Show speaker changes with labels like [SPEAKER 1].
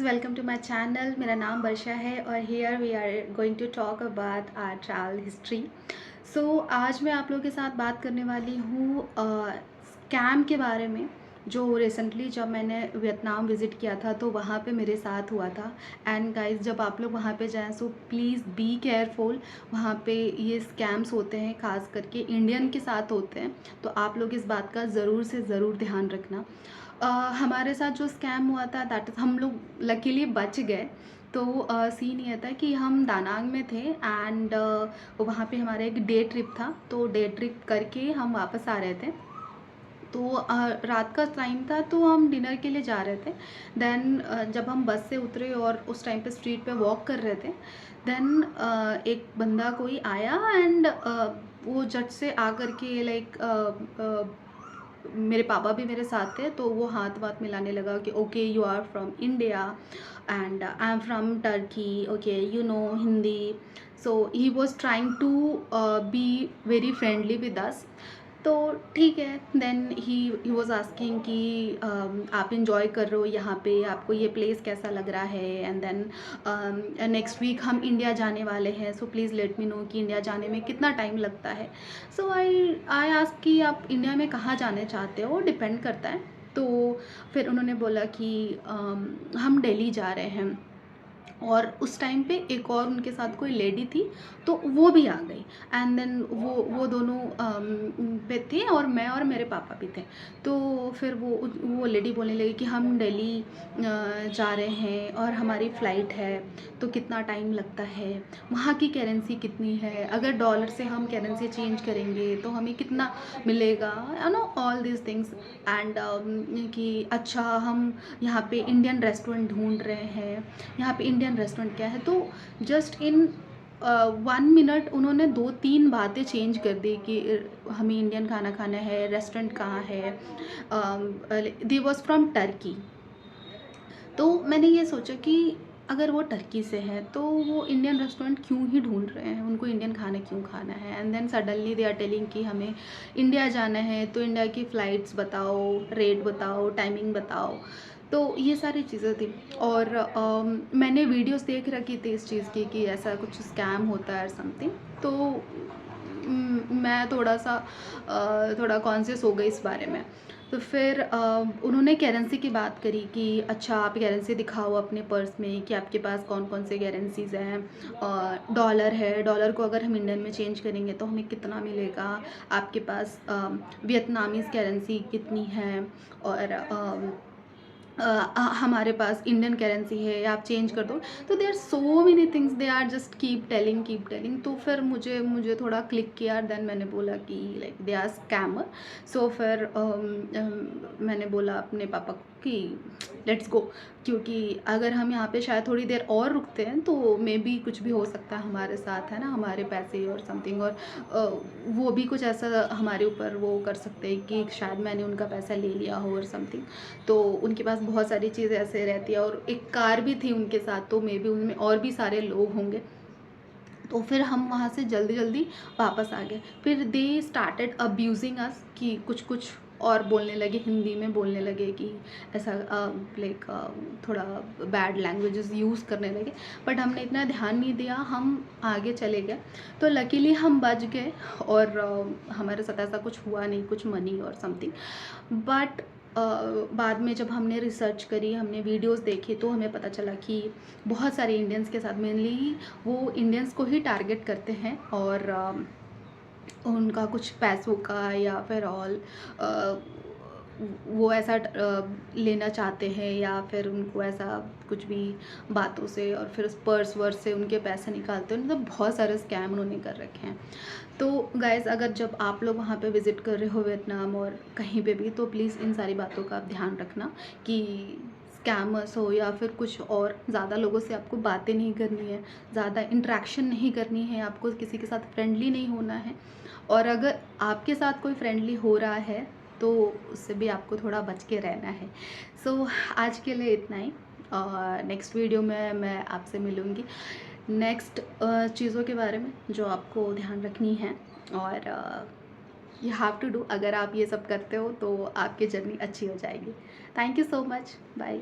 [SPEAKER 1] Guys, welcome to my channel. मेरा नाम वर्षा है और here we are going to talk about our travel history. So आज मैं आप लोगों के साथ बात करने वाली हूँ स्कैम के बारे में, जो रिसेंटली जब मैंने वियतनाम विज़िट किया था तो वहाँ पे मेरे साथ हुआ था। एंड गाइस, जब आप लोग वहाँ पे जाएँ सो प्लीज़ बी केयरफुल। वहाँ पे ये स्कैम्स होते हैं, ख़ास करके इंडियन के साथ होते हैं, तो आप लोग इस बात का ज़रूर से ज़रूर ध्यान रखना। हमारे साथ जो स्कैम हुआ था दैट इज़, हम लोग लकीली बच गए। तो सीन ये था कि हम दानांग में थे एंड वहाँ पे हमारा एक डे ट्रिप था। तो डे ट्रिप करके हम वापस आ रहे थे। तो रात का टाइम था तो हम डिनर के लिए जा रहे थे। देन जब हम बस से उतरे और उस टाइम पे स्ट्रीट पे वॉक कर रहे थे, देन एक बंदा कोई आया एंड वो झट से आकर के मेरे पापा भी मेरे साथ थे, तो वो हाथ वाथ मिलाने लगा कि okay you are from India and I am from Turkey, okay you know Hindi. So he was trying to be very friendly with us. तो ठीक है, देन ही वॉज आस्किंग कि आप इंजॉय कर रहे हो यहाँ पे, आपको ये प्लेस कैसा लग रहा है, एंड देन नेक्स्ट वीक हम इंडिया जाने वाले हैं, so please let me know कि इंडिया जाने में कितना टाइम लगता है। सो आई आस्क कि आप इंडिया में कहाँ जाने चाहते हो, डिपेंड करता है। तो फिर उन्होंने बोला कि हम दिल्ली जा रहे हैं। और उस टाइम पे एक और उनके साथ कोई लेडी थी, तो वो भी आ गई। एंड देन वो दोनों पे थे और मैं और मेरे पापा भी थे। तो फिर वो लेडी बोलने लगी कि हम दिल्ली जा रहे हैं और हमारी फ़्लाइट है, तो कितना टाइम लगता है, वहाँ की करेंसी कितनी है, अगर डॉलर से हम करेंसी चेंज करेंगे तो हमें कितना मिलेगा, you know all this things. And कि अच्छा हम यहाँ पे इंडियन रेस्टोरेंट ढूंढ रहे हैं, यहाँ पे इंडियन रेस्टोरेंट क्या है। तो जस्ट इन 1 मिनट उन्होंने 2-3 बातें चेंज कर दी कि हमें इंडियन खाना खाना है, रेस्टोरेंट कहाँ है। दे वॉज फ्रॉम टर्की। तो मैंने ये सोचा कि अगर वो टर्की से है तो वो इंडियन रेस्टोरेंट क्यों ही ढूंढ रहे हैं, उनको इंडियन खाना क्यों खाना है। And then suddenly they are telling कि हमें इंडिया जाना है, तो इंडिया की फ़्लाइट्स बताओ, रेट बताओ, टाइमिंग बताओ। तो ये सारी चीज़ें थी। और मैंने वीडियोस देख रखी थी इस चीज़ की कि ऐसा कुछ स्कैम होता है समथिंग। तो मैं थोड़ा कॉन्शियस हो गई इस बारे में। तो फिर उन्होंने करेंसी की बात करी कि अच्छा आप करेंसी दिखाओ अपने पर्स में कि आपके पास कौन कौन से करेंसीज़ हैं। डॉलर है, डॉलर को अगर हम इंडियन में चेंज करेंगे तो हमें कितना मिलेगा, आपके पास वियतनामीज़ करेंसी कितनी है, और हमारे पास इंडियन करेंसी है, आप चेंज कर दो। तो they are so many things, they are just keep telling. तो फिर मुझे थोड़ा क्लिक किया। देन मैंने बोला कि लाइक दे आर स्कैमर। सो फिर मैंने बोला अपने पापा को कि लेट्स गो, क्योंकि अगर हम यहाँ पे शायद थोड़ी देर और रुकते हैं तो मे बी कुछ भी हो सकता है हमारे साथ, है ना, हमारे पैसे और समथिंग। और वो भी कुछ ऐसा हमारे ऊपर वो कर सकते हैं कि शायद मैंने उनका पैसा ले लिया हो और समथिंग। तो उनके पास बहुत सारी चीज़ें ऐसे रहती है और एक कार भी थी उनके साथ, तो मे बी उनमें और भी सारे लोग होंगे। तो फिर हम वहाँ से जल्दी जल्दी वापस आ गए। फिर दे स्टार्टेड अब्यूजिंग अस कि कुछ कुछ और बोलने लगे, हिंदी में बोलने लगे कि ऐसा लाइक थोड़ा बैड लैंग्वेजेस यूज़ करने लगे। बट हमने इतना ध्यान नहीं दिया, हम आगे चले गए। तो लकीली हम बच गए और हमारे साथ ऐसा कुछ हुआ नहीं, कुछ मनी और समथिंग। बट बाद में जब हमने रिसर्च करी, हमने वीडियोस देखे, तो हमें पता चला कि बहुत सारे इंडियंस के साथ, मेनली वो इंडियंस को ही टारगेट करते हैं और उनका कुछ पैसों का या फिर ऑल वो ऐसा लेना चाहते हैं, या फिर उनको ऐसा कुछ भी बातों से और फिर उस पर्स वर्स से उनके पैसे निकालते हैं। मतलब बहुत सारे स्कैम उन्होंने कर रखे हैं। तो गाइज़, अगर जब आप लोग वहाँ पे विज़िट कर रहे हो वियतनाम और कहीं पे भी, तो प्लीज़ इन सारी बातों का आप ध्यान रखना कि स्कैमर्स हो या फिर कुछ और, ज़्यादा लोगों से आपको बातें नहीं करनी है, ज़्यादा इंटरेक्शन नहीं करनी है, आपको किसी के साथ फ्रेंडली नहीं होना है। और अगर आपके साथ कोई फ्रेंडली हो रहा है तो उससे भी आपको थोड़ा बच के रहना है। सो आज के लिए इतना ही। नेक्स्ट वीडियो में मैं आपसे मिलूँगी नेक्स्ट चीज़ों के बारे में जो आपको ध्यान रखनी है। और यू हैव टू डू, अगर आप ये सब करते हो तो आपकी जर्नी अच्छी हो जाएगी। Thank you so much, bye.